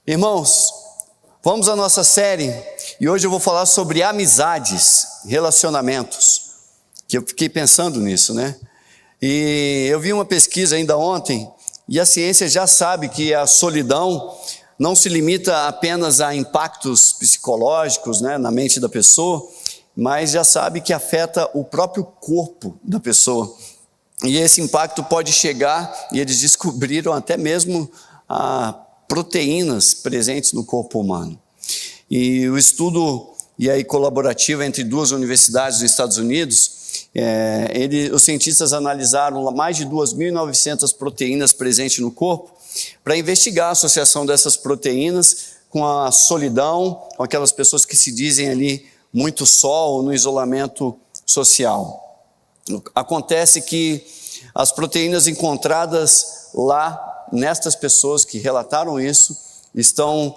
Irmãos, vamos à nossa série e hoje eu vou falar sobre amizades, relacionamentos, que eu fiquei pensando nisso, né? E eu vi uma pesquisa ainda ontem e a ciência já sabe que a solidão não se limita apenas a impactos psicológicos, né, na mente da pessoa, mas já sabe que afeta o próprio corpo da pessoa. E esse impacto pode chegar, e eles descobriram até mesmo proteínas presentes no corpo humano. E o estudo colaborativo entre duas universidades dos Estados Unidos, os cientistas analisaram mais de 2.900 proteínas presentes no corpo para investigar a associação dessas proteínas com a solidão, com aquelas pessoas que se dizem ali muito só ou no isolamento social. Acontece que as proteínas encontradas lá nestas pessoas que relataram isso estão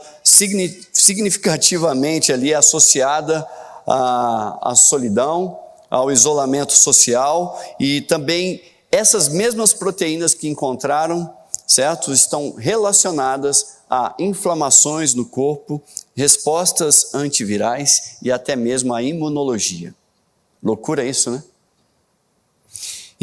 significativamente ali associadas à solidão, ao isolamento social, e também essas mesmas proteínas que encontraram, certo, estão relacionadas a inflamações no corpo, respostas antivirais e até mesmo a imunologia. Loucura isso, né?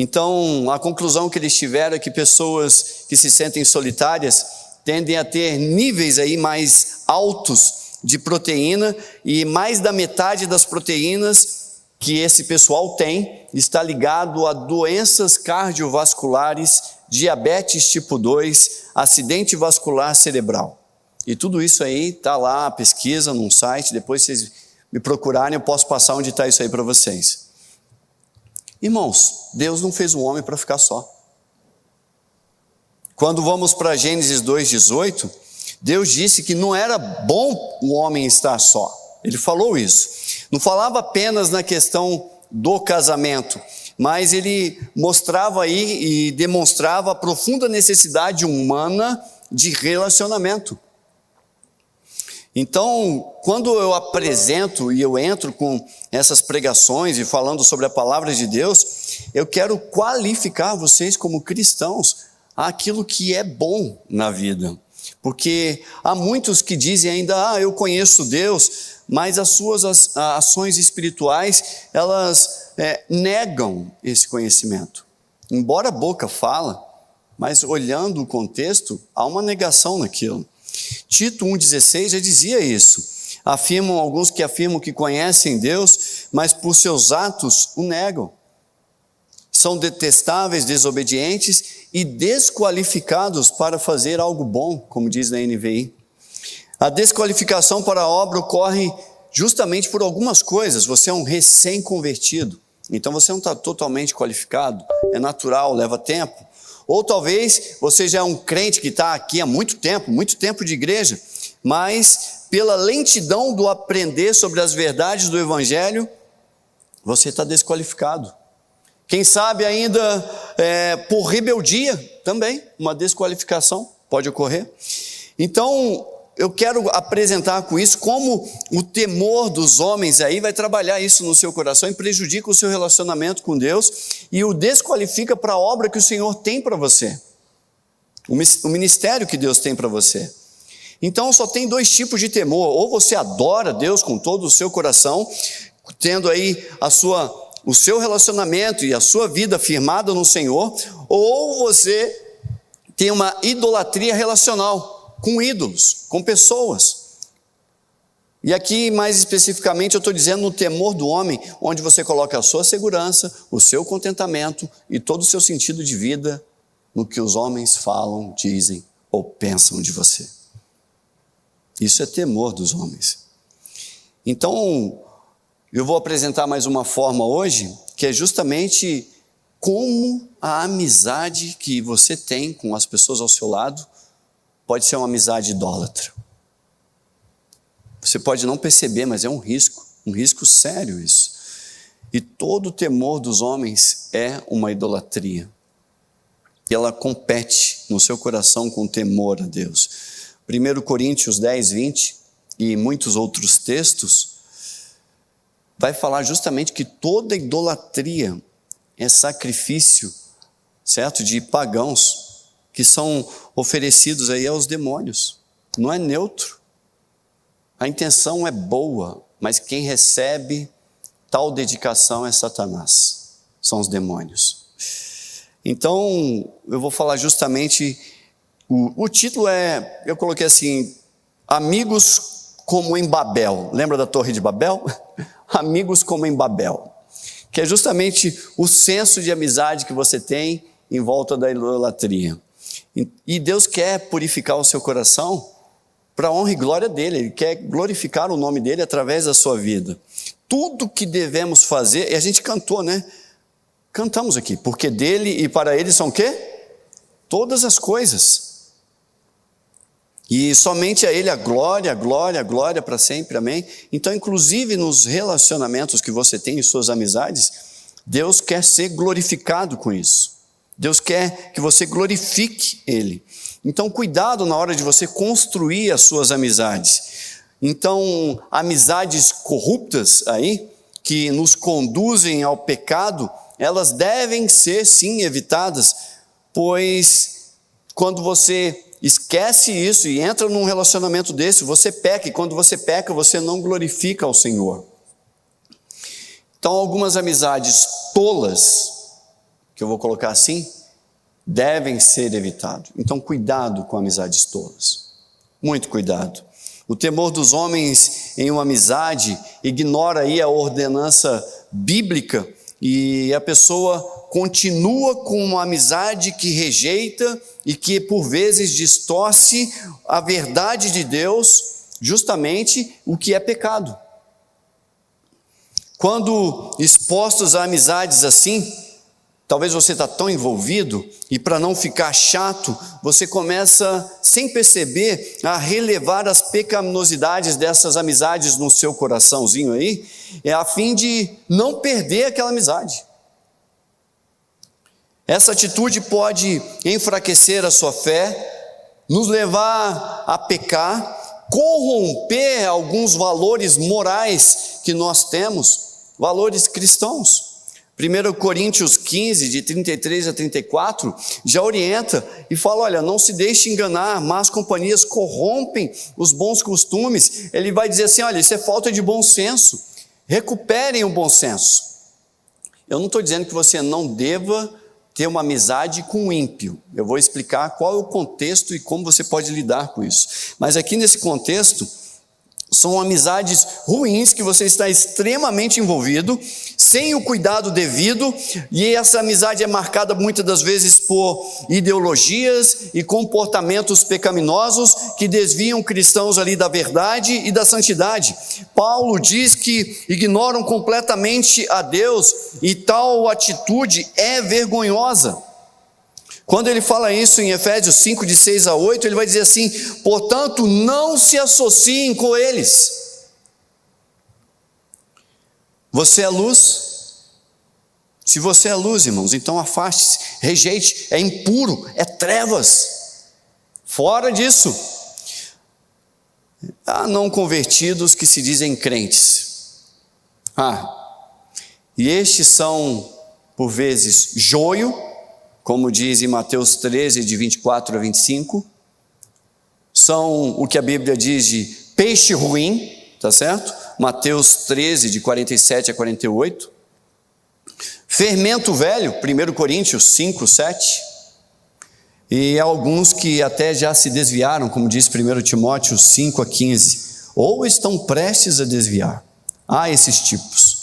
Então, a conclusão que eles tiveram é que pessoas que se sentem solitárias tendem a ter níveis aí mais altos de proteína, e mais da metade das proteínas que esse pessoal tem está ligado a doenças cardiovasculares, diabetes tipo 2, acidente vascular cerebral. E tudo isso aí está lá, a pesquisa num site, depois vocês me procurarem, eu posso passar onde está isso aí para vocês. Irmãos, Deus não fez o homem para ficar só. Quando vamos para Gênesis 2,18, Deus disse que não era bom o homem estar só. Ele falou isso. Não falava apenas na questão do casamento, mas ele mostrava aí e demonstrava a profunda necessidade humana de relacionamento. Então, quando eu apresento e eu entro com essas pregações e falando sobre a palavra de Deus, eu quero qualificar vocês como cristãos aquilo que é bom na vida. Porque há muitos que dizem ainda, eu conheço Deus, mas as suas ações espirituais, elas negam esse conhecimento. Embora a boca fala, mas olhando o contexto, há uma negação naquilo. Tito 1,16 já dizia isso. Alguns que afirmam que conhecem Deus, mas por seus atos o negam. São detestáveis, desobedientes e desqualificados para fazer algo bom, como diz na NVI. A desqualificação para a obra ocorre justamente por algumas coisas. Você é um recém-convertido, então você não está totalmente qualificado, é natural, leva tempo. Ou talvez você já é um crente que está aqui há muito tempo de igreja, mas pela lentidão do aprender sobre as verdades do Evangelho, você está desqualificado. Quem sabe ainda por rebeldia também, uma desqualificação pode ocorrer. Então, eu quero apresentar com isso como o temor dos homens aí vai trabalhar isso no seu coração e prejudica o seu relacionamento com Deus e o desqualifica para a obra que o Senhor tem para você, o ministério que Deus tem para você. Então só tem dois tipos de temor: ou você adora Deus com todo o seu coração, tendo aí o seu relacionamento e a sua vida firmada no Senhor, ou você tem uma idolatria relacional, com ídolos, com pessoas. E aqui mais especificamente eu estou dizendo no temor do homem, onde você coloca a sua segurança, o seu contentamento e todo o seu sentido de vida no que os homens falam, dizem ou pensam de você. Isso é temor dos homens. Então, eu vou apresentar mais uma forma hoje, que é justamente como a amizade que você tem com as pessoas ao seu lado pode ser uma amizade idólatra. Você pode não perceber, mas é um risco sério isso. E todo o temor dos homens é uma idolatria. E ela compete no seu coração com temor a Deus. 1 Coríntios 10, 20 e muitos outros textos vai falar justamente que toda idolatria é sacrifício, certo? De pagãos que são oferecidos aí aos demônios. não é neutro. A intenção é boa, mas quem recebe tal dedicação é Satanás, são os demônios. Então, eu vou falar justamente, o título eu coloquei assim, amigos como em Babel. Lembra da Torre de Babel? Amigos como em Babel, que é justamente o senso de amizade que você tem em volta da idolatria. E Deus quer purificar o seu coração para a honra e glória dele, Ele quer glorificar o nome dele através da sua vida. Tudo que devemos fazer, e a gente cantou, né? Cantamos aqui, porque dele e para ele são o quê? Todas as coisas. E somente a ele a glória, glória, glória para sempre, amém? Então, inclusive nos relacionamentos que você tem em suas amizades, Deus quer ser glorificado com isso. Deus quer que você glorifique Ele. Então, cuidado na hora de você construir as suas amizades. Então, amizades corruptas aí, que nos conduzem ao pecado, elas devem ser sim evitadas, pois quando você esquece isso e entra num relacionamento desse, você peca, e quando você peca, você não glorifica ao Senhor. Então, algumas amizades tolas, que eu vou colocar assim, devem ser evitadas. Então, cuidado com amizades tolas. Muito cuidado. O temor dos homens em uma amizade ignora aí a ordenança bíblica e a pessoa continua com uma amizade que rejeita e que por vezes distorce a verdade de Deus, justamente o que é pecado. Quando expostos a amizades assim, talvez você está tão envolvido e para não ficar chato, você começa, sem perceber, a relevar as pecaminosidades dessas amizades no seu coraçãozinho aí, a fim de não perder aquela amizade. Essa atitude pode enfraquecer a sua fé, nos levar a pecar, corromper alguns valores morais que nós temos, valores cristãos. 1 Coríntios 15, de 33 a 34, já orienta e fala, olha, não se deixe enganar, más companhias corrompem os bons costumes. Ele vai dizer assim, olha, isso é falta de bom senso, recuperem o bom senso. Eu não estou dizendo que você não deva ter uma amizade com o ímpio, eu vou explicar qual é o contexto e como você pode lidar com isso. Mas aqui nesse contexto, são amizades ruins que você está extremamente envolvido, sem o cuidado devido, e essa amizade é marcada muitas das vezes por ideologias e comportamentos pecaminosos que desviam cristãos ali da verdade e da santidade. Paulo diz que ignoram completamente a Deus e tal atitude é vergonhosa. Quando ele fala isso em Efésios 5, de 6 a 8, ele vai dizer assim, portanto, não se associem com eles. Você é luz? Se você é luz, irmãos, então afaste-se, rejeite, é impuro, é trevas. Fora disso. Há não convertidos que se dizem crentes. E estes são, por vezes, joio, como diz em Mateus 13, de 24 a 25, são o que a Bíblia diz de peixe ruim, tá certo? Mateus 13, de 47 a 48, fermento velho, 1 Coríntios 5, 7, e alguns que até já se desviaram, como diz 1 Timóteo 5 a 15, ou estão prestes a desviar. Há esses tipos.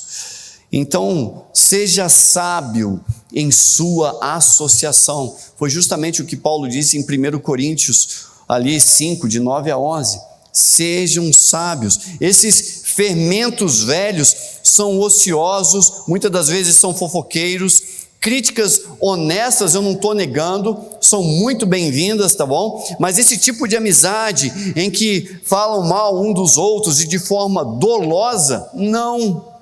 Então, seja sábio em sua associação. Foi justamente o que Paulo disse em 1 Coríntios, ali 5, de 9 a 11. Sejam sábios. Esses fermentos velhos são ociosos, muitas das vezes são fofoqueiros. Críticas honestas, eu não estou negando, são muito bem-vindas, tá bom? Mas esse tipo de amizade em que falam mal um dos outros e de forma dolosa, não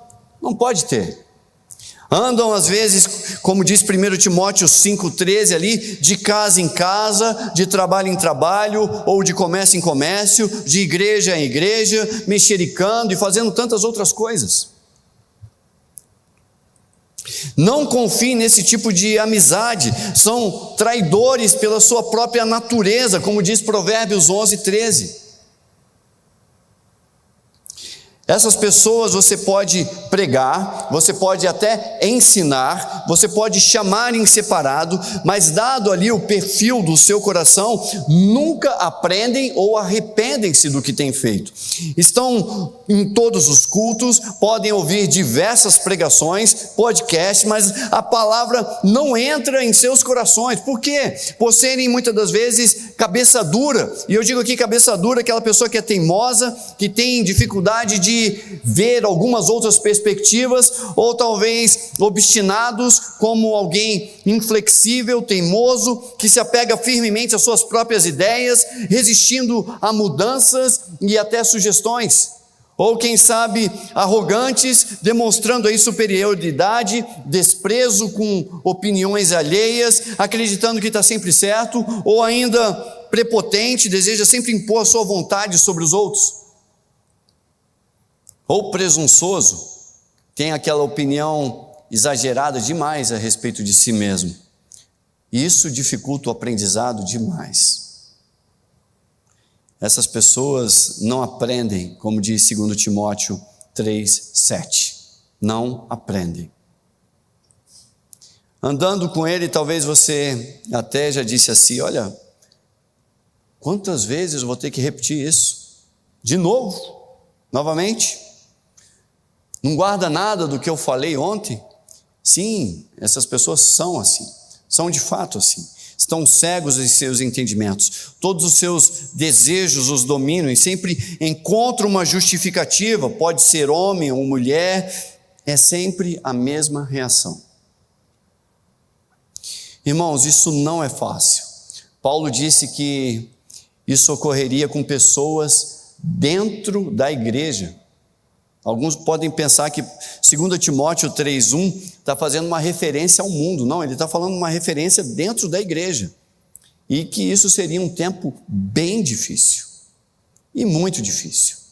pode ter. Andam às vezes, como diz 1 Timóteo 5,13 ali, de casa em casa, de trabalho em trabalho, ou de comércio em comércio, de igreja em igreja, mexericando e fazendo tantas outras coisas. Não confie nesse tipo de amizade, são traidores pela sua própria natureza, como diz Provérbios 11:13. Essas pessoas você pode pregar, você pode até ensinar, você pode chamar em separado, mas dado ali o perfil do seu coração, nunca aprendem ou arrependem-se do que têm feito. Estão em todos os cultos, podem ouvir diversas pregações, podcasts, mas a palavra não entra em seus corações. Por quê? Por serem muitas das vezes cabeça dura. E eu digo aqui cabeça dura, aquela pessoa que é teimosa, que tem dificuldade de ver algumas outras perspectivas, ou talvez obstinados, como alguém inflexível, teimoso, que se apega firmemente às suas próprias ideias, resistindo a mudanças e até sugestões. Ou quem sabe arrogantes, demonstrando aí superioridade, desprezo com opiniões alheias, acreditando que está sempre certo, ou ainda prepotente, deseja sempre impor a sua vontade sobre os outros. Ou presunçoso, tem aquela opinião exagerada demais a respeito de si mesmo. Isso dificulta o aprendizado demais. Essas pessoas não aprendem, como diz 2 Timóteo 3:7. Não aprendem. Andando com ele, talvez você até já disse assim: olha, quantas vezes eu vou ter que repetir isso? De novo? Novamente? Não guarda nada do que eu falei ontem? Sim, essas pessoas são assim, são de fato assim. Estão cegos em seus entendimentos, todos os seus desejos os dominam e sempre encontram uma justificativa, pode ser homem ou mulher, é sempre a mesma reação. Irmãos, isso não é fácil. Paulo disse que isso ocorreria com pessoas dentro da igreja. Alguns podem pensar que 2 Timóteo 3:1 está fazendo uma referência ao mundo. Não, ele está falando uma referência dentro da igreja. E que isso seria um tempo bem difícil. E muito difícil.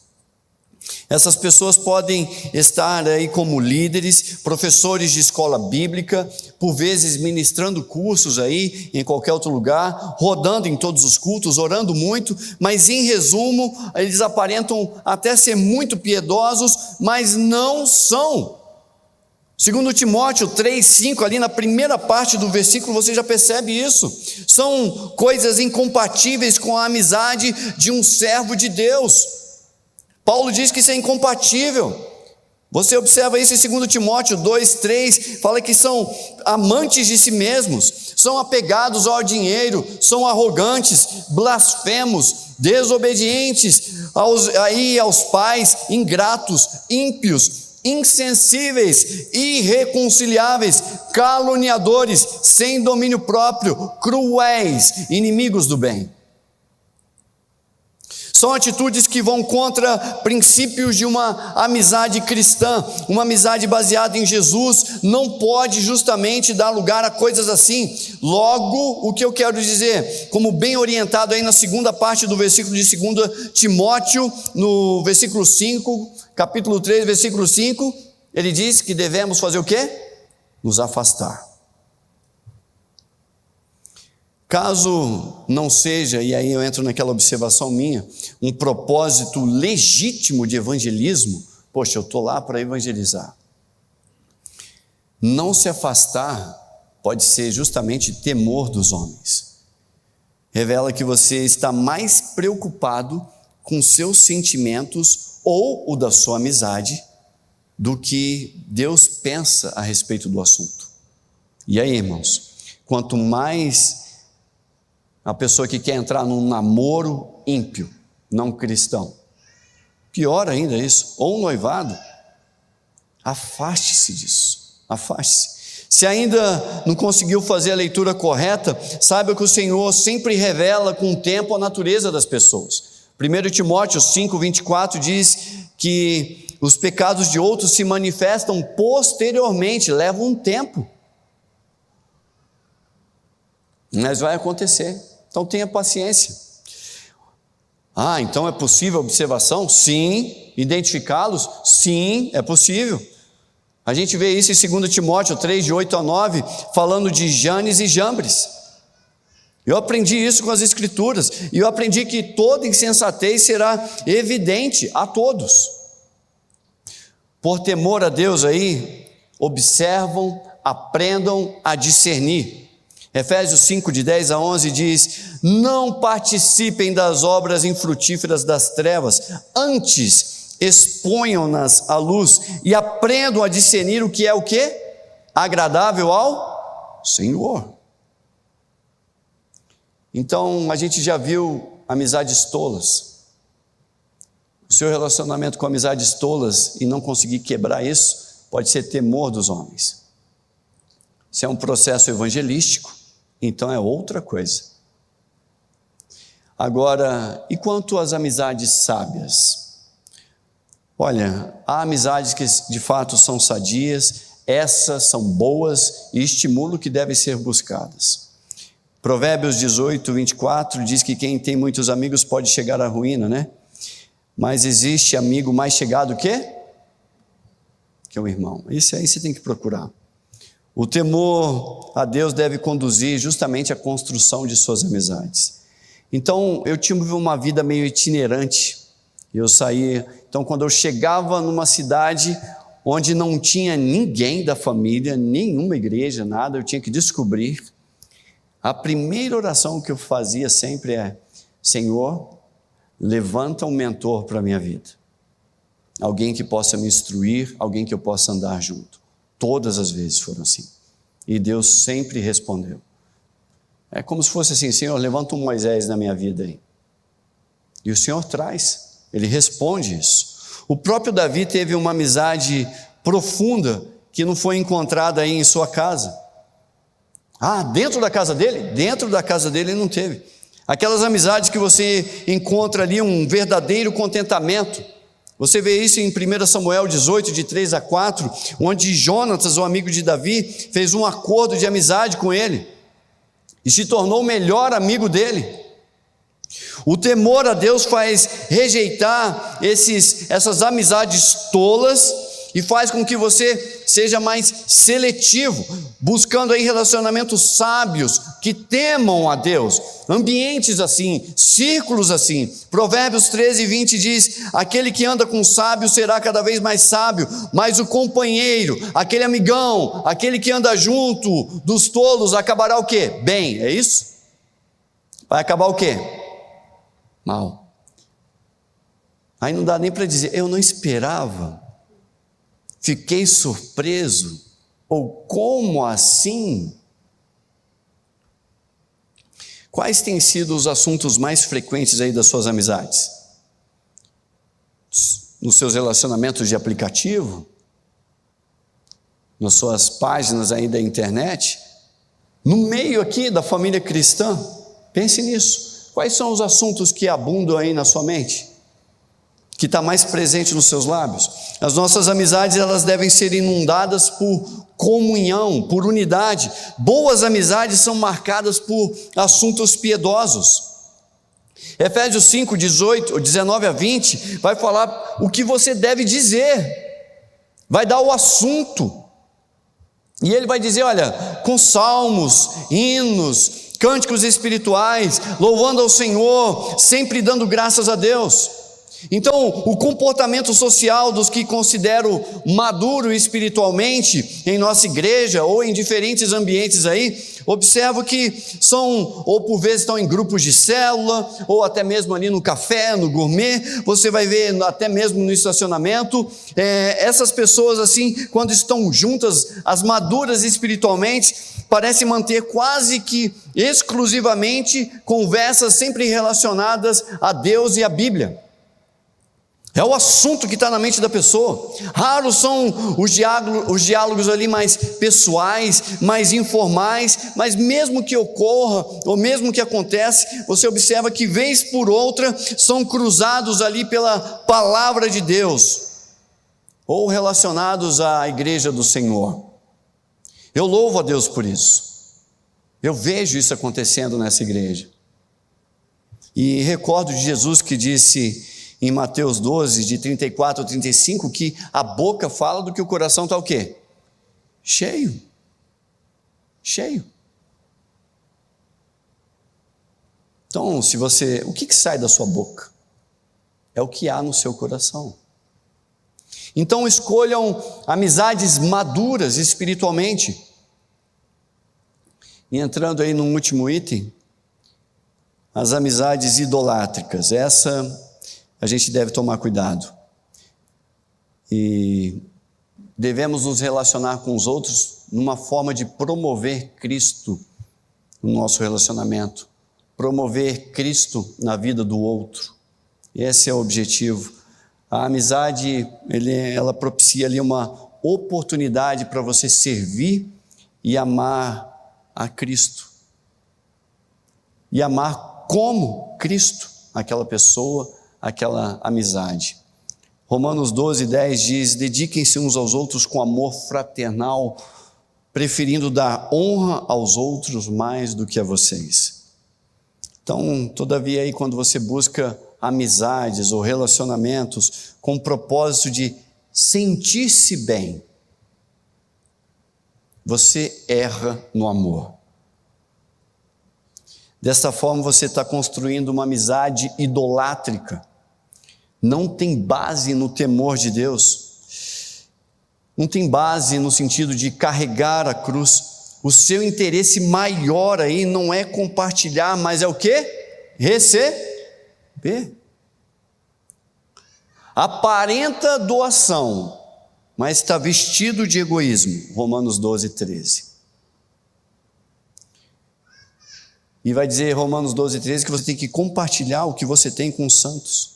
Essas pessoas podem estar aí como líderes, professores de escola bíblica, por vezes ministrando cursos aí em qualquer outro lugar, rodando em todos os cultos, orando muito, mas em resumo, eles aparentam até ser muito piedosos, mas não são. 2 Timóteo 3:5, ali na primeira parte do versículo, você já percebe isso. São coisas incompatíveis com a amizade de um servo de Deus. Paulo diz que isso é incompatível. Você observa isso em 2 Timóteo 2:3, fala que são amantes de si mesmos, são apegados ao dinheiro, são arrogantes, blasfemos, desobedientes aos pais, ingratos, ímpios, insensíveis, irreconciliáveis, caluniadores, sem domínio próprio, cruéis, inimigos do bem. São atitudes que vão contra princípios de uma amizade cristã. Uma amizade baseada em Jesus não pode justamente dar lugar a coisas assim. Logo, o que eu quero dizer, como bem orientado aí na segunda parte do versículo de 2 Timóteo, no versículo 5, capítulo 3, versículo 5, ele diz que devemos fazer o quê? Nos afastar. Caso não seja, e aí eu entro naquela observação minha, um propósito legítimo de evangelismo, poxa, eu estou lá para evangelizar. Não se afastar pode ser justamente temor dos homens. Revela que você está mais preocupado com seus sentimentos ou o da sua amizade do que Deus pensa a respeito do assunto. E aí, irmãos, quanto mais a pessoa que quer entrar num namoro ímpio, não cristão, pior ainda isso, ou um noivado, afaste-se disso, afaste-se. Se ainda não conseguiu fazer a leitura correta, saiba que o Senhor sempre revela com o tempo a natureza das pessoas. 1 Timóteo 5:24 diz que os pecados de outros se manifestam posteriormente, levam um tempo, mas vai acontecer. Então tenha paciência. Então é possível a observação? Sim. Identificá-los? Sim, é possível. A gente vê isso em 2 Timóteo 3, de 8 a 9, falando de Janes e Jambres. Eu aprendi isso com as Escrituras, e eu aprendi que toda insensatez será evidente a todos. Por temor a Deus aí, observam, aprendam a discernir. Efésios 5, de 10 a 11 diz: não participem das obras infrutíferas das trevas, antes exponham-nas à luz e aprendam a discernir o que é o quê? Agradável ao Senhor. Então, a gente já viu amizades tolas. O seu relacionamento com amizades tolas e não conseguir quebrar isso, pode ser temor dos homens. Se é um processo evangelístico, então é outra coisa. Agora, e quanto às amizades sábias? Olha, há amizades que de fato são sadias, essas são boas e estimulo que devem ser buscadas. Provérbios 18, 24 diz que quem tem muitos amigos pode chegar à ruína, né? Mas existe amigo mais chegado que um irmão. Isso aí você tem que procurar. O temor a Deus deve conduzir justamente à construção de suas amizades. Então, eu tive uma vida meio itinerante. Eu saía, então quando eu chegava numa cidade onde não tinha ninguém da família, nenhuma igreja, nada, eu tinha que descobrir. A primeira oração que eu fazia sempre é: Senhor, levanta um mentor para a minha vida. Alguém que possa me instruir, alguém que eu possa andar junto. Todas as vezes foram assim. E Deus sempre respondeu. É como se fosse assim: Senhor, levanta um Moisés na minha vida aí. E o Senhor traz, Ele responde isso. O próprio Davi teve uma amizade profunda que não foi encontrada aí em sua casa. Dentro da casa dele? Dentro da casa dele ele não teve. Aquelas amizades que você encontra ali um verdadeiro contentamento. Você vê isso em 1 Samuel 18, de 3 a 4, onde Jonatas, o amigo de Davi, fez um acordo de amizade com ele e se tornou o melhor amigo dele. O temor a Deus faz rejeitar essas amizades tolas e faz com que você seja mais seletivo, buscando aí relacionamentos sábios, que temam a Deus, ambientes assim, círculos assim. Provérbios 13, 20 diz: aquele que anda com sábio será cada vez mais sábio, mas o companheiro, aquele amigão, aquele que anda junto dos tolos, acabará o quê? Bem, é isso? Vai acabar o quê? Mal. Aí não dá nem para dizer: eu não esperava, fiquei surpreso, ou como assim? Quais têm sido os assuntos mais frequentes aí das suas amizades? Nos seus relacionamentos de aplicativo? Nas suas páginas aí da internet? No meio aqui da família cristã? Pense nisso. Quais são os assuntos que abundam aí na sua mente? Que está mais presente nos seus lábios? As nossas amizades, elas devem ser inundadas por comunhão, por unidade. Boas amizades são marcadas por assuntos piedosos. Efésios 5, 19 a 20, vai falar o que você deve dizer, vai dar o assunto, e ele vai dizer: olha, com salmos, hinos, cânticos espirituais, louvando ao Senhor, sempre dando graças a Deus. Então, o comportamento social dos que considero maduro espiritualmente em nossa igreja ou em diferentes ambientes aí, observo que são, ou por vezes estão em grupos de célula, ou até mesmo ali no café, no gourmet. Você vai ver até mesmo no estacionamento, essas pessoas assim, quando estão juntas, as maduras espiritualmente, parecem manter quase que exclusivamente conversas sempre relacionadas a Deus e a Bíblia. É o assunto que está na mente da pessoa. Raros são os diálogos ali mais pessoais, mais informais, mas mesmo que ocorra, ou mesmo que acontece, você observa que vez por outra são cruzados ali pela palavra de Deus, ou relacionados à igreja do Senhor. Eu louvo a Deus por isso. Eu vejo isso acontecendo nessa igreja. E recordo de Jesus que disse em Mateus 12, de 34 a 35, que a boca fala do que o coração está o quê? Cheio. Cheio. Então, o que sai da sua boca? É o que há no seu coração. Então, escolham amizades maduras espiritualmente. E entrando aí no último item, as amizades idolátricas. Essa a gente deve tomar cuidado. E devemos nos relacionar com os outros numa forma de promover Cristo no nosso relacionamento. Promover Cristo na vida do outro. Esse é o objetivo. A amizade, ela propicia ali uma oportunidade para você servir e amar a Cristo. E amar como Cristo aquela pessoa, aquela amizade. Romanos 12, 10 diz: dediquem-se uns aos outros com amor fraternal, preferindo dar honra aos outros mais do que a vocês. Então, todavia, aí, quando você busca amizades ou relacionamentos com o propósito de sentir-se bem, você erra no amor. Desta forma, você está construindo uma amizade idolátrica. Não tem base no temor de Deus. Não tem base no sentido de carregar a cruz. O seu interesse maior aí não é compartilhar, mas é o quê? Receber. Aparenta doação, mas está vestido de egoísmo. Romanos 12, 13. E vai dizer Romanos 12, 13 que você tem que compartilhar o que você tem com os santos.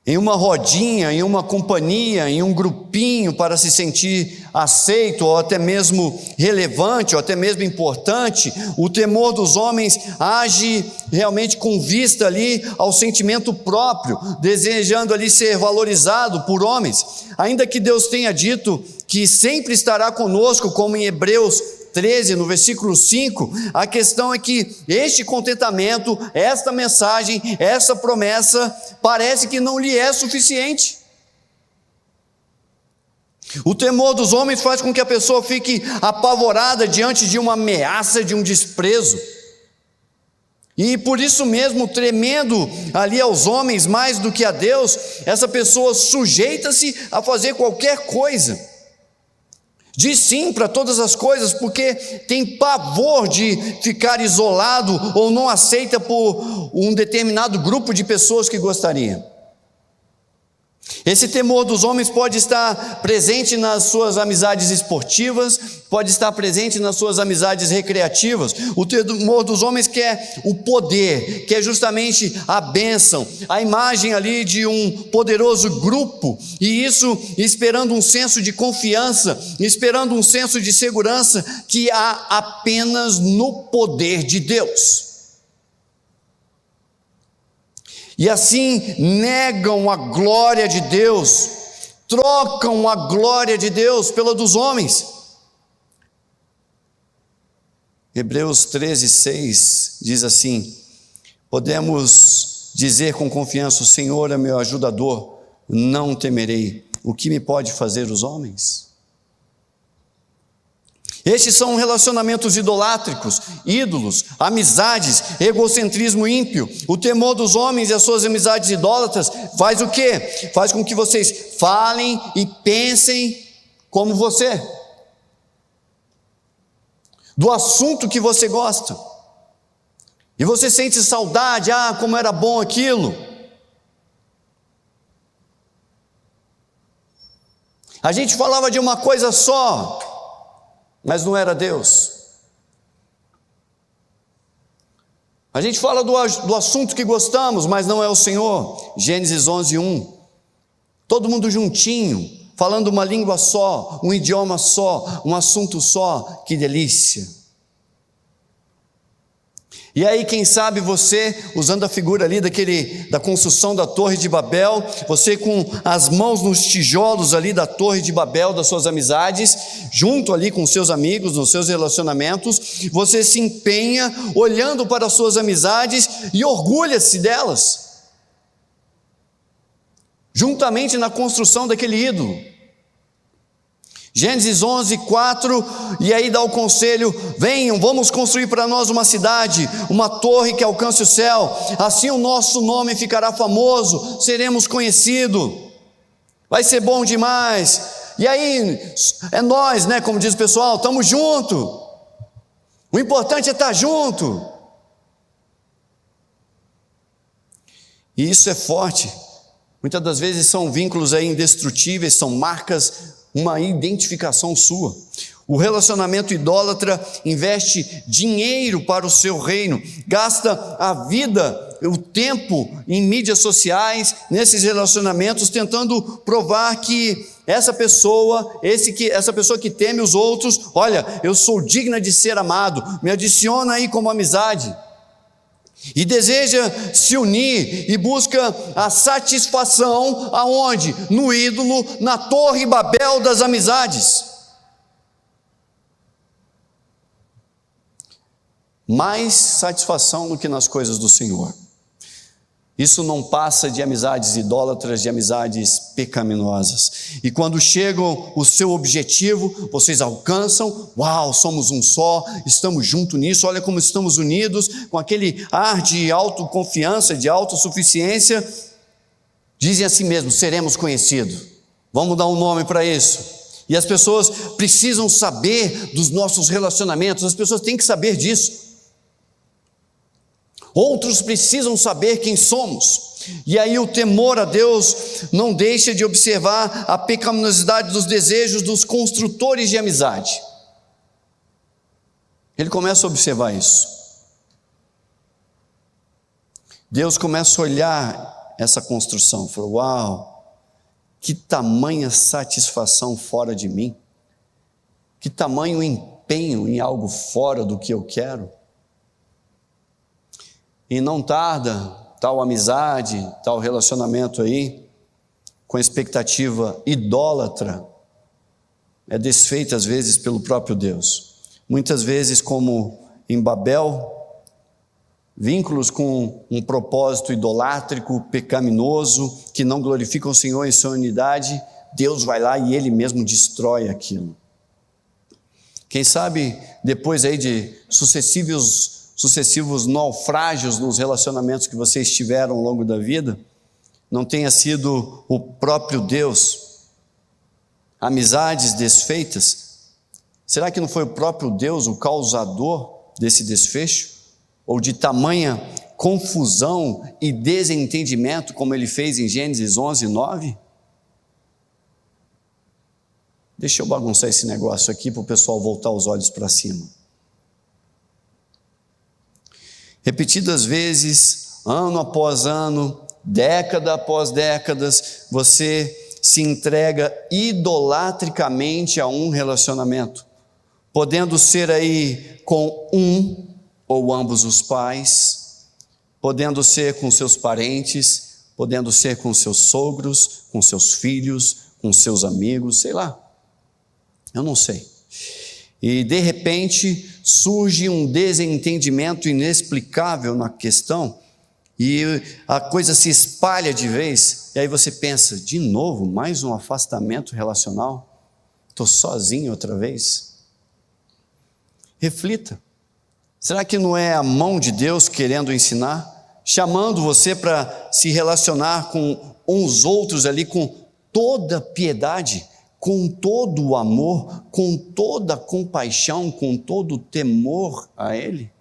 Em uma rodinha, em uma companhia, em um grupinho para se sentir aceito, ou até mesmo relevante, ou até mesmo importante, o temor dos homens age realmente com vista ali ao sentimento próprio, desejando ali ser valorizado por homens. Ainda que Deus tenha dito que sempre estará conosco, como em Hebreus 13, no versículo 5, a questão é que este contentamento, esta mensagem, essa promessa, parece que não lhe é suficiente. O temor dos homens faz com que a pessoa fique apavorada diante de uma ameaça, de um desprezo. E por isso mesmo, tremendo ali aos homens mais do que a Deus, essa pessoa sujeita-se a fazer qualquer coisa. Diz sim para todas as coisas, porque tem pavor de ficar isolado ou não aceita por um determinado grupo de pessoas que gostaria. Esse temor dos homens pode estar presente nas suas amizades esportivas, pode estar presente nas suas amizades recreativas. O temor dos homens quer o poder, quer justamente a bênção, a imagem ali de um poderoso grupo, e isso esperando um senso de confiança, esperando um senso de segurança que há apenas no poder de Deus. E assim negam a glória de Deus, trocam a glória de Deus pela dos homens. Hebreus 13, 6 diz assim: podemos dizer com confiança: o Senhor é meu ajudador, não temerei. O que me pode fazer os homens? Estes são relacionamentos idolátricos, ídolos, amizades, egocentrismo ímpio. O temor dos homens e as suas amizades idólatras faz o quê? Faz com que vocês falem e pensem como você, do assunto que você gosta. E você sente saudade, como era bom aquilo. A gente falava de uma coisa só, mas não era Deus. A gente fala do assunto que gostamos, mas não é o Senhor. Gênesis 11, 1. Todo mundo juntinho, falando uma língua só, um idioma só, um assunto só. Que delícia! E aí, quem sabe você, usando a figura ali da construção da Torre de Babel, você com as mãos nos tijolos ali da Torre de Babel, das suas amizades, junto ali com seus amigos, nos seus relacionamentos, você se empenha olhando para as suas amizades e orgulha-se delas. juntamente na construção daquele ídolo. Gênesis 11, 4, e aí dá o conselho: venham, vamos construir para nós uma cidade, uma torre que alcance o céu, assim o nosso nome ficará famoso, seremos conhecidos, vai ser bom demais. E aí, é nós, né, como diz o pessoal, estamos juntos, o importante é estar junto. E isso é forte, muitas das vezes são vínculos aí indestrutíveis, são marcas, uma identificação sua. O relacionamento idólatra investe dinheiro para o seu reino, gasta a vida, o tempo em mídias sociais, nesses relacionamentos, tentando provar que essa pessoa que teme os outros, olha, eu sou digna de ser amado, me adiciona aí como amizade. E deseja se unir e busca a satisfação aonde? No ídolo, na torre Babel das amizades. Mais satisfação do que nas coisas do Senhor. Isso não passa de amizades idólatras, de amizades pecaminosas. E quando chegam o seu objetivo, vocês alcançam, uau, somos um só, estamos juntos nisso, olha como estamos unidos, com aquele ar de autoconfiança, de autossuficiência, dizem a si mesmos: seremos conhecidos, vamos dar um nome para isso. E as pessoas precisam saber dos nossos relacionamentos, as pessoas têm que saber disso. Outros precisam saber quem somos. E aí o temor a Deus não deixa de observar a pecaminosidade dos desejos dos construtores de amizade. Ele começa a observar isso. Deus começa a olhar essa construção, fala: uau, que tamanha satisfação fora de mim, que tamanho empenho em algo fora do que eu quero. E não tarda, tal amizade, tal relacionamento aí, com expectativa idólatra, é desfeita às vezes pelo próprio Deus. Muitas vezes, como em Babel, vínculos com um propósito idolátrico, pecaminoso, que não glorificam o Senhor em sua unidade, Deus vai lá e Ele mesmo destrói aquilo. Quem sabe, depois aí de sucessivos naufrágios nos relacionamentos que vocês tiveram ao longo da vida, não tenha sido o próprio Deus, amizades desfeitas. Será que não foi o próprio Deus o causador desse desfecho? Ou de tamanha confusão e desentendimento, como ele fez em Gênesis 11, 9? Deixa eu bagunçar esse negócio aqui para o pessoal voltar os olhos para cima. Repetidas vezes, ano após ano, década após décadas, você se entrega idolatricamente a um relacionamento, podendo ser aí com um ou ambos os pais, podendo ser com seus parentes, podendo ser com seus sogros, com seus filhos, com seus amigos, sei lá, eu não sei. E de repente surge um desentendimento inexplicável na questão, e a coisa se espalha de vez, e aí você pensa: de novo, mais um afastamento relacional? Estou sozinho outra vez? Reflita, será que não é a mão de Deus querendo ensinar, chamando você para se relacionar com uns outros ali com toda piedade, com todo o amor, com toda a compaixão, com todo o temor a Ele?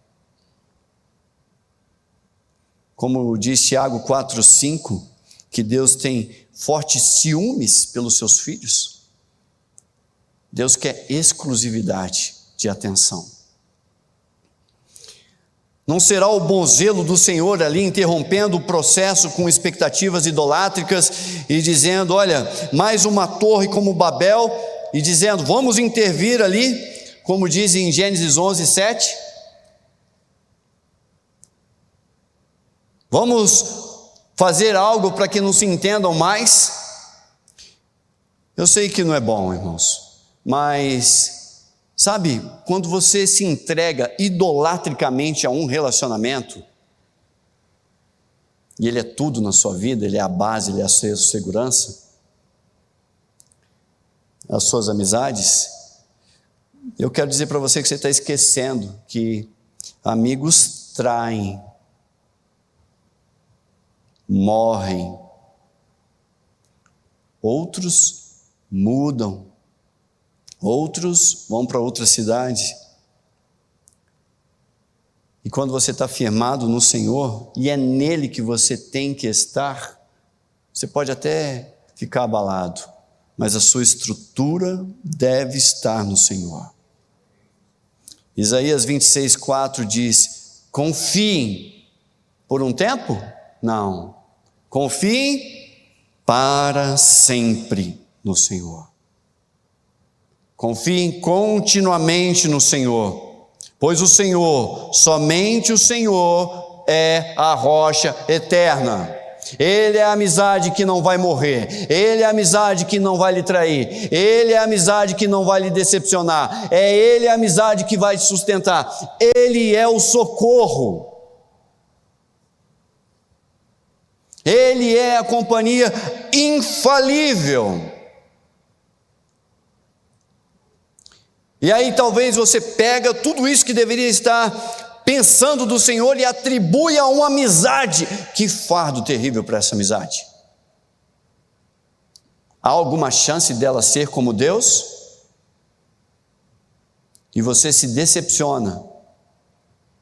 Como diz Tiago 4,5, que Deus tem fortes ciúmes pelos seus filhos. Deus quer exclusividade de atenção. Não será o bom zelo do Senhor ali interrompendo o processo com expectativas idolátricas e dizendo: olha, mais uma torre como Babel, e dizendo: vamos intervir ali, como diz em Gênesis 11, 7. Vamos fazer algo para que não se entendam mais. Eu sei que não é bom, irmãos, mas sabe, quando você se entrega idolatricamente a um relacionamento, e Ele é tudo na sua vida, Ele é a base, Ele é a sua segurança, as suas amizades, eu quero dizer para você que você está esquecendo que amigos traem, morrem, outros mudam, outros vão para outra cidade. E quando você está firmado no Senhor, e é nele que você tem que estar, você pode até ficar abalado, mas a sua estrutura deve estar no Senhor. Isaías 26:4 diz: confiem por um tempo? Não. Confiem para sempre no Senhor. Confiem continuamente no Senhor. Pois o Senhor, somente o Senhor é a rocha eterna. Ele é a amizade que não vai morrer. Ele é a amizade que não vai lhe trair. Ele é a amizade que não vai lhe decepcionar. É Ele a amizade que vai te sustentar. Ele é o socorro. Ele é a companhia infalível. E aí talvez você pega tudo isso que deveria estar pensando do Senhor e atribui a uma amizade. Que fardo terrível para essa amizade. Há alguma chance dela ser como Deus? E você se decepciona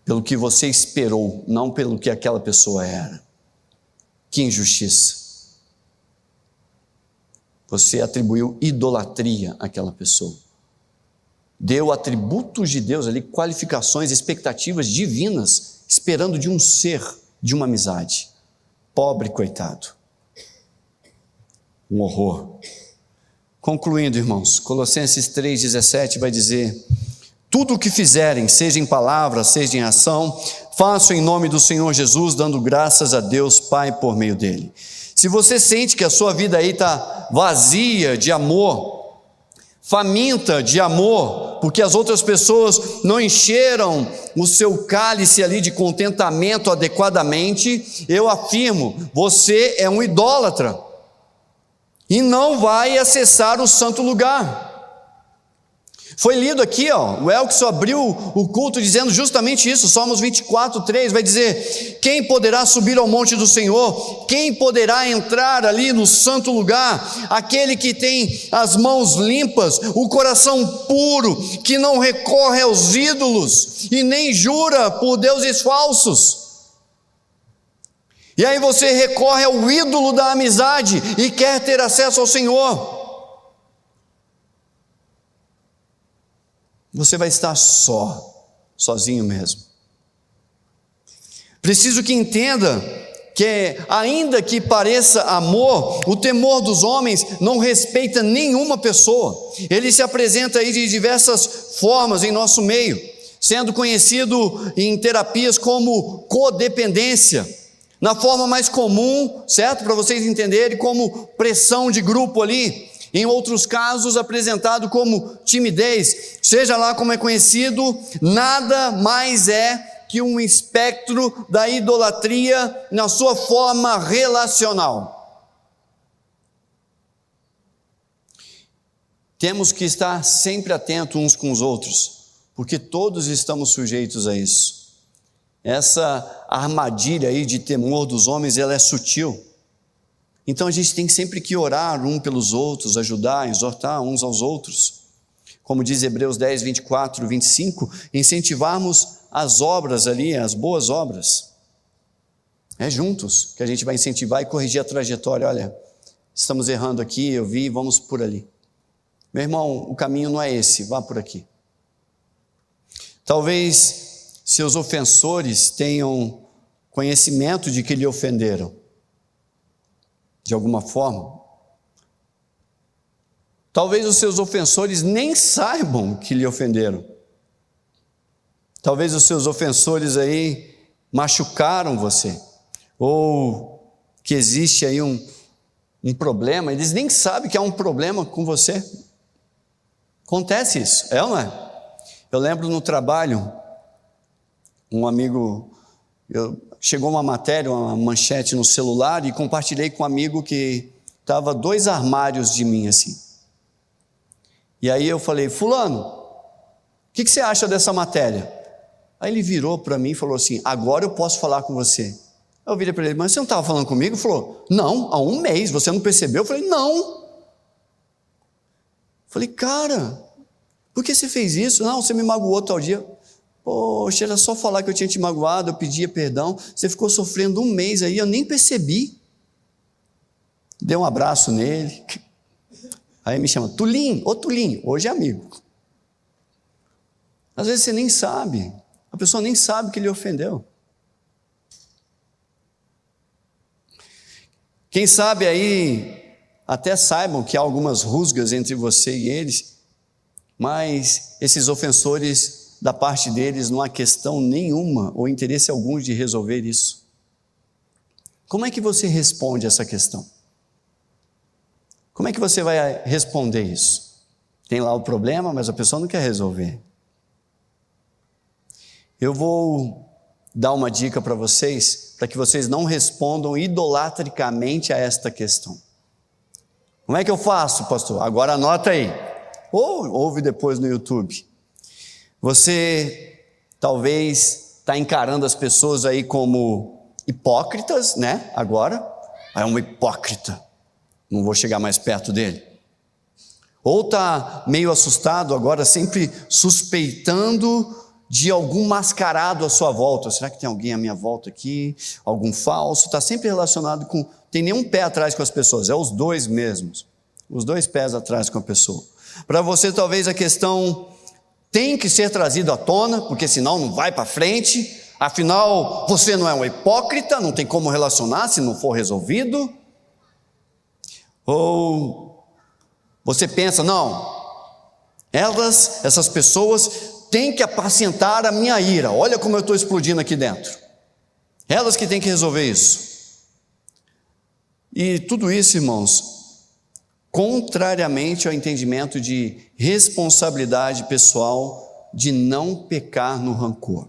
pelo que você esperou, não pelo que aquela pessoa era. Que injustiça. Você atribuiu idolatria àquela pessoa. Deu atributos de Deus ali, qualificações, expectativas divinas, esperando de um ser, de uma amizade. Pobre coitado. Um horror. Concluindo, irmãos, Colossenses 3,17 vai dizer: tudo o que fizerem, seja em palavra, seja em ação, façam em nome do Senhor Jesus, dando graças a Deus Pai por meio dele. Se você sente que a sua vida aí está vazia de amor, faminta de amor, porque as outras pessoas não encheram o seu cálice ali de contentamento adequadamente, eu afirmo, você é um idólatra e não vai acessar o santo lugar. Foi lido aqui, o Elkson abriu o culto dizendo justamente isso. Salmos 24:3 vai dizer: quem poderá subir ao monte do Senhor? Quem poderá entrar ali no santo lugar? Aquele que tem as mãos limpas, o coração puro, que não recorre aos ídolos e nem jura por deuses falsos. E aí você recorre ao ídolo da amizade e quer ter acesso ao Senhor. Você vai estar sozinho mesmo. Preciso que entenda que, ainda que pareça amor, o temor dos homens não respeita nenhuma pessoa. Ele se apresenta aí de diversas formas em nosso meio, sendo conhecido em terapias como codependência, na forma mais comum, certo? Para vocês entenderem, como pressão de grupo ali. Em outros casos, apresentado como timidez, seja lá como é conhecido, nada mais é que um espectro da idolatria na sua forma relacional. Temos que estar sempre atentos uns com os outros, porque todos estamos sujeitos a isso. Essa armadilha aí de temor dos homens, ela é sutil. Então a gente tem sempre que orar um pelos outros, ajudar, exortar uns aos outros. Como diz Hebreus 10, 24, 25, incentivarmos as obras ali, as boas obras. É juntos que a gente vai incentivar e corrigir a trajetória. Olha, estamos errando aqui, eu vi, vamos por ali. Meu irmão, o caminho não é esse, vá por aqui. Talvez seus ofensores tenham conhecimento de que lhe ofenderam, de alguma forma. Talvez os seus ofensores nem saibam que lhe ofenderam. Talvez os seus ofensores aí machucaram você, ou que existe aí um problema, eles nem sabem que há um problema com você. Acontece isso, é ou não é? Eu lembro no trabalho, um amigo, chegou uma matéria, uma manchete no celular e compartilhei com um amigo que estava 2 armários de mim assim. E aí eu falei, fulano, o que você acha dessa matéria? Aí ele virou para mim e falou assim, agora eu posso falar com você. Eu virei para ele, mas você não estava falando comigo? Ele falou, não, há 1 mês, você não percebeu? Eu falei, não. Eu falei, cara, por que você fez isso? Não, você me magoou tal dia. Poxa, era só falar que eu tinha te magoado, eu pedia perdão, você ficou sofrendo 1 mês aí, eu nem percebi. Dei um abraço nele, aí me chama, Tulinho, ô Tulinho, hoje é amigo. Às vezes você nem sabe, a pessoa nem sabe que lhe ofendeu. Quem sabe aí, até saibam que há algumas rusgas entre você e eles, mas esses ofensores, da parte deles, não há questão nenhuma ou interesse algum de resolver isso. Como é que você responde essa questão? Como é que você vai responder isso? Tem lá o problema, mas a pessoa não quer resolver. Eu vou dar uma dica para vocês, para que vocês não respondam idolatricamente a esta questão. Como é que eu faço, pastor? Agora anota aí, ou ouve depois no YouTube. Você talvez está encarando as pessoas aí como hipócritas, né? Agora, é um hipócrita, não vou chegar mais perto dele. Ou está meio assustado agora, sempre suspeitando de algum mascarado à sua volta. Será que tem alguém à minha volta aqui? Algum falso? Está sempre relacionado com... Tem nenhum pé atrás com as pessoas, é os 2 mesmos. Os 2 pés atrás com a pessoa. Para você talvez a questão tem que ser trazido à tona, porque senão não vai para frente. Afinal, você não é um hipócrita, não tem como relacionar se não for resolvido. Ou você pensa, não, essas pessoas têm que apacentar a minha ira. Olha como eu estou explodindo aqui dentro. Elas que têm que resolver isso. E tudo isso, irmãos, contrariamente ao entendimento de responsabilidade pessoal de não pecar no rancor.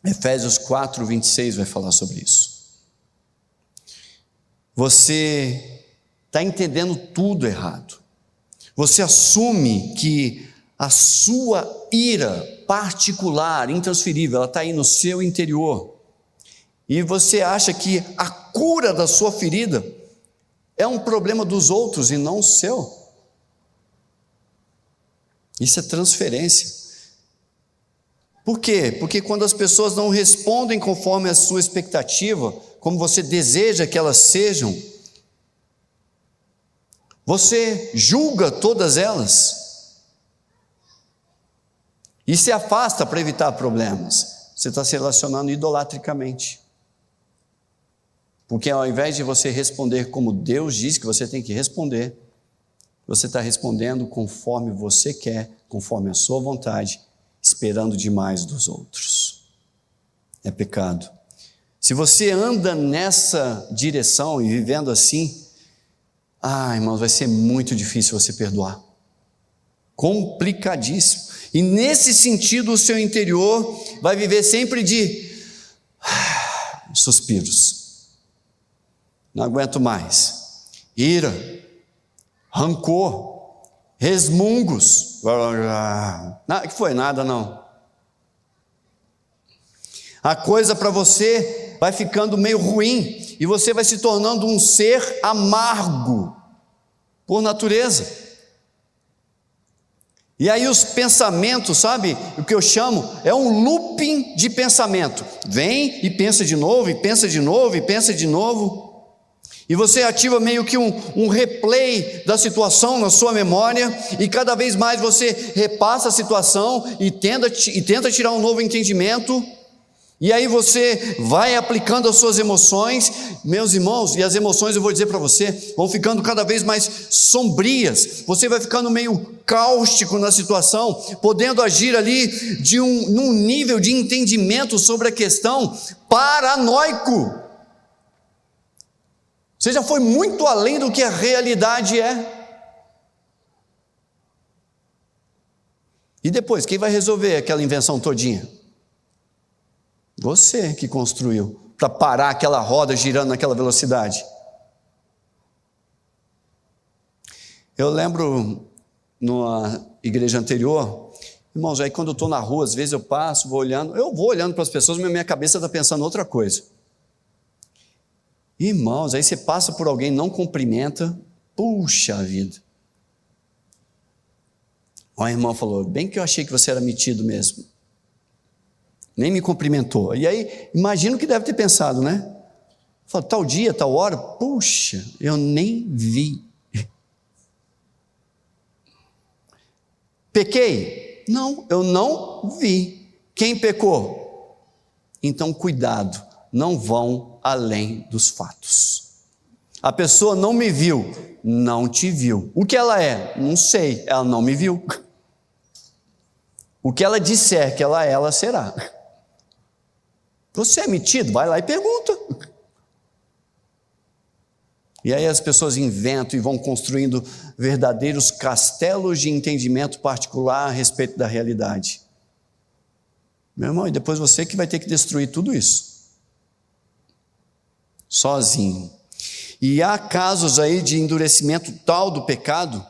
Efésios 4, 26 vai falar sobre isso. Você está entendendo tudo errado. Você assume que a sua ira particular, intransferível, ela está aí no seu interior. E você acha que a cura da sua ferida é um problema dos outros e não o seu. Isso é transferência. Por quê? Porque quando as pessoas não respondem conforme a sua expectativa, como você deseja que elas sejam, você julga todas elas e se afasta para evitar problemas. Você está se relacionando idolatricamente. Porque ao invés de você responder como Deus diz que você tem que responder, você está respondendo conforme você quer, conforme a sua vontade, esperando demais dos outros. É pecado. Se você anda nessa direção e vivendo assim, irmãos, vai ser muito difícil você perdoar. Complicadíssimo. E nesse sentido, o seu interior vai viver sempre de suspiros. Não aguento mais. Ira, rancor, resmungos. Que foi nada não. A coisa para você vai ficando meio ruim e você vai se tornando um ser amargo por natureza. E aí os pensamentos, sabe, o que eu chamo é um looping de pensamento. Vem e pensa de novo, e pensa de novo, e pensa de novo. E você ativa meio que um replay da situação na sua memória, e cada vez mais você repassa a situação e tenta tirar um novo entendimento, e aí você vai aplicando as suas emoções, meus irmãos, e as emoções, eu vou dizer para você, vão ficando cada vez mais sombrias, você vai ficando meio cáustico na situação, podendo agir ali num nível de entendimento sobre a questão paranoico. Você já foi muito além do que a realidade é. E depois, quem vai resolver aquela invenção todinha? Você que construiu. para parar aquela roda girando naquela velocidade. Eu lembro, numa igreja anterior, irmãos, aí quando eu estou na rua, às vezes eu passo, vou olhando para as pessoas, mas minha cabeça está pensando outra coisa. Irmãos, aí você passa por alguém, não cumprimenta, puxa vida. Ó, a irmã falou, bem que eu achei que você era metido mesmo. Nem me cumprimentou. E aí, imagino que deve ter pensado, né? Falou, tal dia, tal hora, puxa, eu nem vi. Pequei? Não, eu não vi. Quem pecou? Então, cuidado, não vão além dos fatos. A pessoa não me viu, não te viu. O que ela é? Não sei, ela não me viu. O que ela disser que ela é, ela será. Você é metido? Vai lá e pergunta. E aí as pessoas inventam e vão construindo verdadeiros castelos de entendimento particular a respeito da realidade. Meu irmão, e depois você que vai ter que destruir tudo isso. Sozinho. E há casos aí de endurecimento tal do pecado,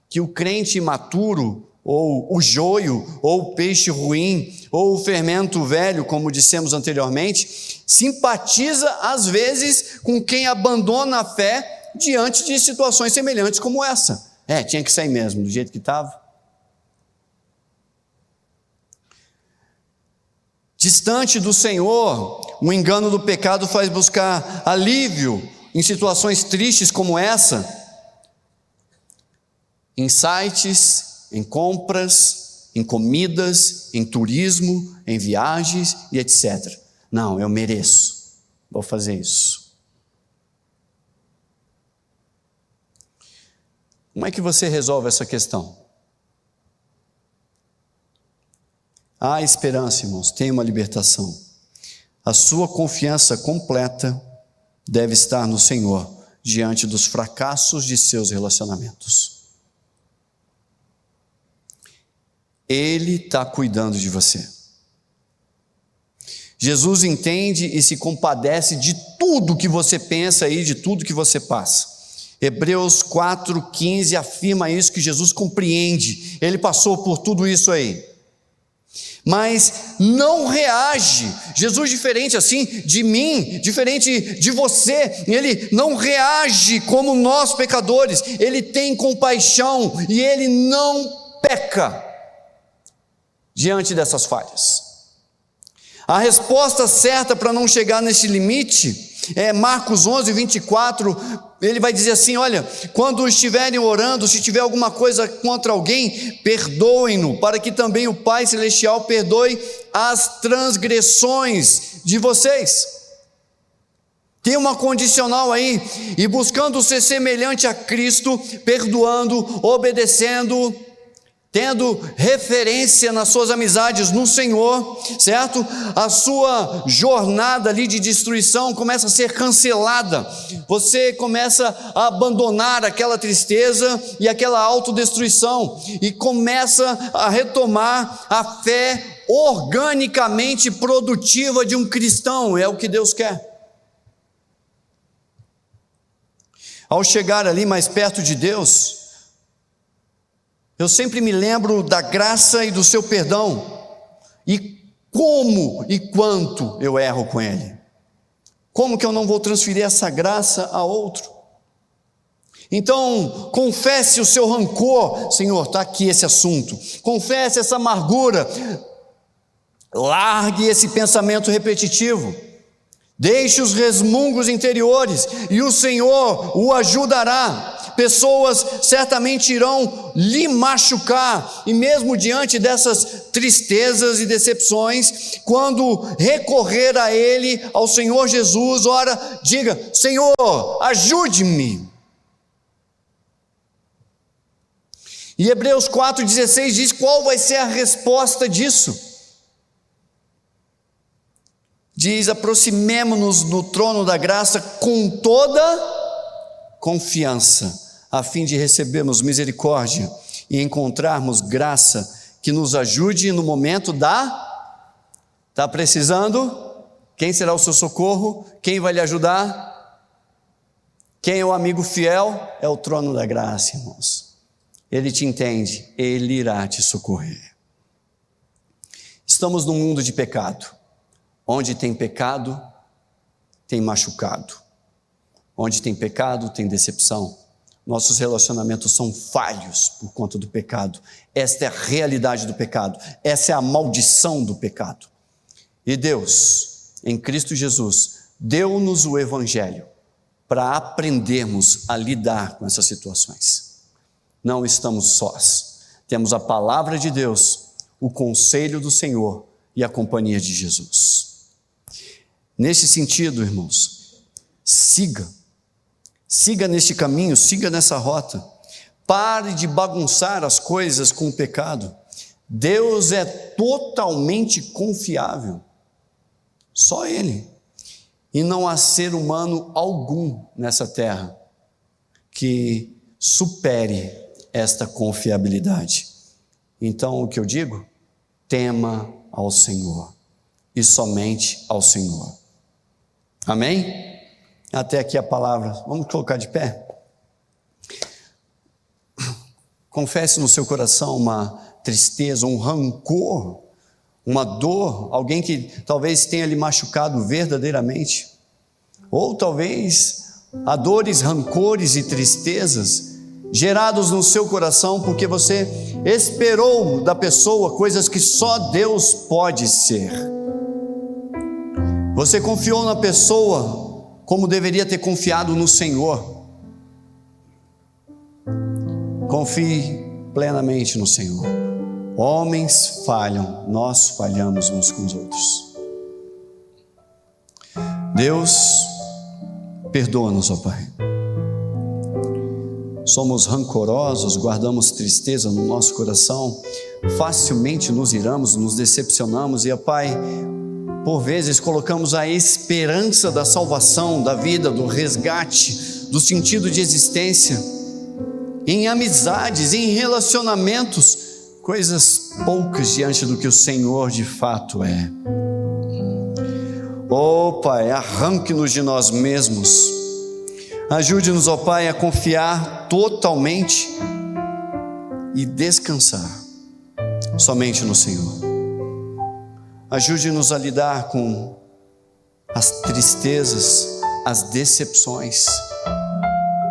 que o crente imaturo, ou o joio, ou o peixe ruim, ou o fermento velho, como dissemos anteriormente, simpatiza às vezes com quem abandona a fé diante de situações semelhantes como essa. Tinha que sair mesmo, do jeito que estava. Distante do Senhor, o engano do pecado faz buscar alívio em situações tristes como essa, em sites, em compras, em comidas, em turismo, em viagens e etc. Não, eu mereço, vou fazer isso. Como é que você resolve essa questão? Há esperança, irmãos, tem uma libertação. A sua confiança completa deve estar no Senhor, diante dos fracassos de seus relacionamentos. Ele está cuidando de você. Jesus entende e se compadece de tudo que você pensa e de tudo que você passa. Hebreus 4,15 afirma isso, que Jesus compreende. Ele passou por tudo isso aí. Mas não reage. Jesus, diferente assim de mim, diferente de você, ele não reage como nós pecadores. Ele tem compaixão e ele não peca diante dessas falhas. A resposta certa para não chegar nesse limite é Marcos 11:24. Ele vai dizer assim: olha, quando estiverem orando, se tiver alguma coisa contra alguém, perdoem-no, para que também o Pai Celestial perdoe as transgressões de vocês. Tem uma condicional aí, e buscando ser semelhante a Cristo, perdoando, obedecendo, tendo referência nas suas amizades no Senhor, certo? A sua jornada ali de destruição começa a ser cancelada. Você começa a abandonar aquela tristeza e aquela autodestruição e começa a retomar a fé organicamente produtiva de um cristão. É o que Deus quer. Ao chegar ali mais perto de Deus, eu sempre me lembro da graça e do seu perdão, e como e quanto eu erro com Ele. Como que eu não vou transferir essa graça a outro? Então, confesse o seu rancor. Senhor, está aqui esse assunto. Confesse essa amargura. Largue esse pensamento repetitivo. Deixe os resmungos interiores e o Senhor o ajudará. Pessoas certamente irão lhe machucar, e mesmo diante dessas tristezas e decepções, quando recorrer a Ele, ao Senhor Jesus, ora, diga: Senhor, ajude-me. E Hebreus 4,16 diz qual vai ser a resposta disso. Diz: aproximemo-nos do trono da graça com toda confiança, a fim de recebermos misericórdia e encontrarmos graça que nos ajude no momento da... Está precisando? Quem será o seu socorro? Quem vai lhe ajudar? Quem é o amigo fiel? É o trono da graça, irmãos. Ele te entende, Ele irá te socorrer. Estamos num mundo de pecado. Onde tem pecado, tem machucado. Onde tem pecado, tem decepção. Nossos relacionamentos são falhos por conta do pecado. Esta é a realidade do pecado. Essa é a maldição do pecado. E Deus, em Cristo Jesus, deu-nos o Evangelho para aprendermos a lidar com essas situações. Não estamos sós. Temos a palavra de Deus, o conselho do Senhor e a companhia de Jesus. Nesse sentido, irmãos, siga neste caminho, siga nessa rota. Pare de bagunçar as coisas com o pecado. Deus é totalmente confiável. Só Ele. E não há ser humano algum nessa terra que supere esta confiabilidade. Então, o que eu digo? Tema ao Senhor. E somente ao Senhor. Amém? Até aqui a palavra. Vamos colocar de pé? Confesse no seu coração uma tristeza, um rancor, uma dor, alguém que talvez tenha lhe machucado verdadeiramente. Ou talvez há dores, rancores e tristezas gerados no seu coração porque você esperou da pessoa coisas que só Deus pode ser. Você confiou na pessoa como deveria ter confiado no Senhor. Confie plenamente no Senhor. Homens falham, nós falhamos uns com os outros. Deus, perdoa-nos, ó Pai. Somos rancorosos, guardamos tristeza no nosso coração, facilmente nos iramos, nos decepcionamos e, ó Pai, por vezes colocamos a esperança da salvação, da vida, do resgate, do sentido de existência, em amizades, em relacionamentos, coisas poucas diante do que o Senhor de fato é. Ó Pai, arranque-nos de nós mesmos, ajude-nos, ó Pai, a confiar totalmente e descansar somente no Senhor. Ajude-nos a lidar com as tristezas, as decepções,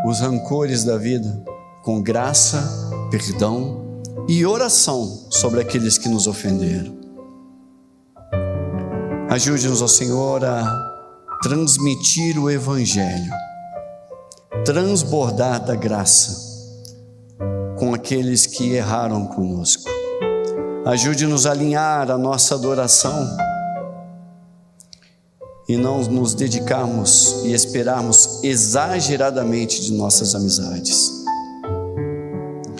os rancores da vida, com graça, perdão e oração sobre aqueles que nos ofenderam. Ajude-nos, ó Senhor, a transmitir o Evangelho, transbordar da graça com aqueles que erraram conosco. Ajude-nos a alinhar a nossa adoração e não nos dedicarmos e esperarmos exageradamente de nossas amizades.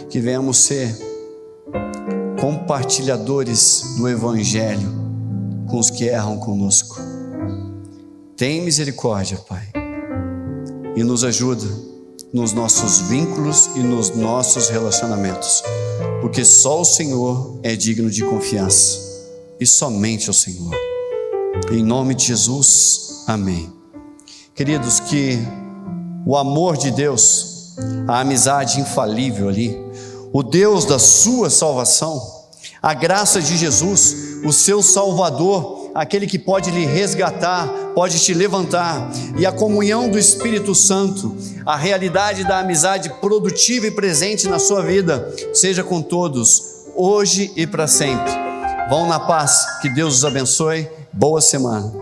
Que venhamos ser compartilhadores do Evangelho com os que erram conosco. Tem misericórdia, Pai, e nos ajuda nos nossos vínculos e nos nossos relacionamentos, porque só o Senhor é digno de confiança, e somente o Senhor. Em nome de Jesus, amém. Queridos, que o amor de Deus, a amizade infalível ali, o Deus da sua salvação, a graça de Jesus, o seu Salvador, aquele que pode lhe resgatar, pode te levantar, e a comunhão do Espírito Santo, a realidade da amizade produtiva e presente na sua vida, seja com todos, hoje e para sempre. Vão na paz, que Deus os abençoe, boa semana.